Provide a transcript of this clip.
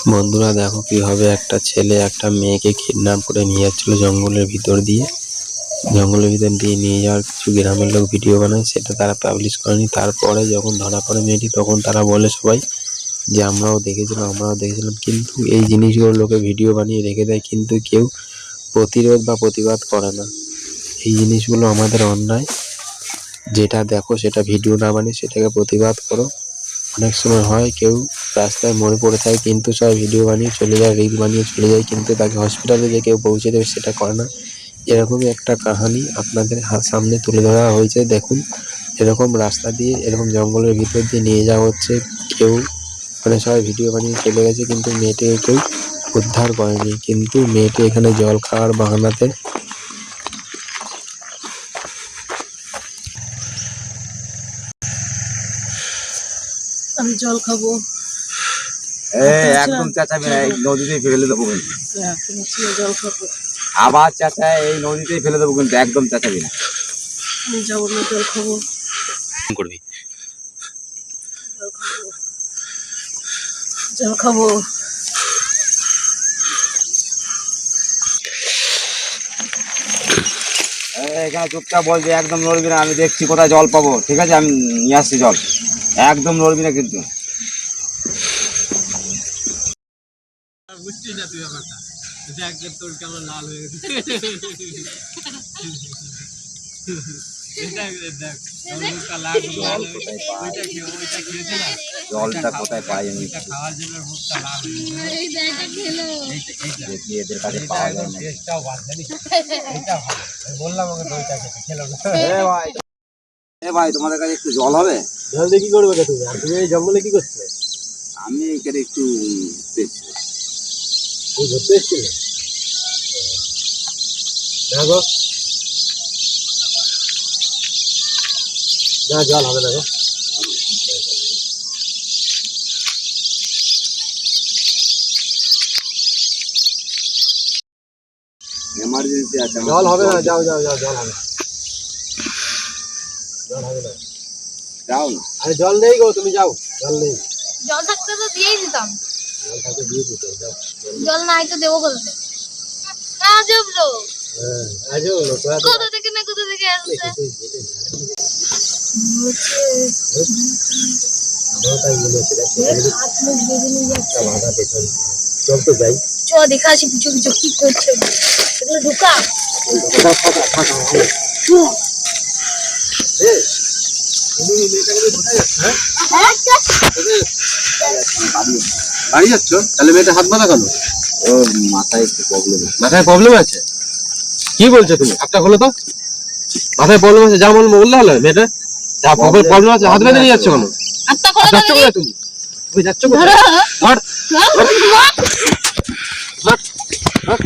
বন্ধুরা দেখো কিভাবে একটা ছেলে একটা মেয়েকে কিডন্যাপ করে নিয়ে যাচ্ছিল জঙ্গলের ভিতর দিয়ে নিয়ে যাওয়ার কিছু গ্রামের লোক ভিডিও বানায়, সেটা তারা পাবলিশ করেনি। তারপরে যখন ধরা পড়ে মেয়েটি, তখন তারা বলে সবাই যে আমরাও দেখেছিলাম। কিন্তু এই জিনিসগুলো লোকে ভিডিও বানিয়ে রেখে দেয়, কিন্তু কেউ প্রতিরোধ বা প্রতিবাদ করে না। এই জিনিসগুলো আমাদের অন্যায়। যেটা দেখো সেটা ভিডিও না বানিয়ে সেটাকে প্রতিবাদ করো। অনেক সময় হয় কেউ রাস্তায় মরে পড়ে থাকে, কিন্তু সবাই ভিডিও বানিয়ে চলে যায়, রিল বানিয়ে চলে যায়, কিন্তু তাকে হসপিটালে যে কেউ পৌঁছে দেবে সেটা করে না। এরকমই একটা কাহিনী আপনাদের সামনে তুলে ধরা হয়েছে। দেখুন, এরকম রাস্তা দিয়ে, এরকম জঙ্গলের ভিতর দিয়ে নিয়ে যাওয়া হচ্ছে। কেউ সবাই ভিডিও বানিয়ে চলে গেছে, কিন্তু মেয়েটিকে কেউ উদ্ধার করেনি। কিন্তু মেয়েটি এখানে জল খাওয়ার বাহানাতে আমি জল খাবো। একদম চেঁচাবি না, এই নদীতেই ফেলে দেবো কিন্তু। জল খাবো আবার চেঁচায়, এই নদীতেই ফেলে দেবো কিন্তু, একদম চেঁচাবি না। আমি যাবো না, জল খাবো। করবি জল খাবো। এখানে চুপচাপ বলবি, একদম নড়বি না। আমি দেখছি কোথায় জল পাবো, ঠিক আছে? আমি নিয়ে আসছি জল, একদম নড়বি না কিন্তু। বুঝছিস না তুই ব্যাপারটা, দেখ তোর কেমন লাল হয়ে গেছে। জলটা কোথায় পাই আমি, খাওয়ার জন্য মুখটা লাল হয়ে দেখি এদের কাছে পাওয়া যায় না। বললাম ওকে দইটা খেতে, খেলো না। ভাই তোমাদের কাছে একটু জল হবে? জল দিয়ে কি করবে তুমি? আর তুমি এই জঙ্গলে কি করছো? আমি এখানে একটু ঘুরতে এসেছিলে? দেখো না, জল হবে না গো। এমার্জেন্সি আছে, জল হবে না, যাও জল হবে না, যাও না। আরে জল নেই গো, তুমি যাও, জল নেই। জল থাকতে তো দিয়েই দিতাম। জল থাকতে দিয়ে দিতে, যাও। জল নাই তো দেবো কোথা থেকে? আজব লোক, হ্যাঁ আজও কোথা থেকে না কোথা থেকে আসছে। চল তো যাই। চ দেখা আসি পিছু পিছু কি করছে এগুলো, ঢুকা। বাড়ি যাচ্ছ? তাহলে মেয়েটা হাত বাঁধা কেন? ওর মাথায় একটু প্রবলেম, মাথায় প্রবলেম আছে? কি বলছো তুমি? হাতটা খোলো তো। মাথায় প্রবলেম আছে, যা বললে হলো মেয়েটা। যা প্রবলেম আছে, হাত বেঁধে নিয়ে যাচ্ছ কেন? হাতটা খোলো যাচ্ছ কোথায় তুমি? তুমি যাচ্ছ কোথায়? ধর।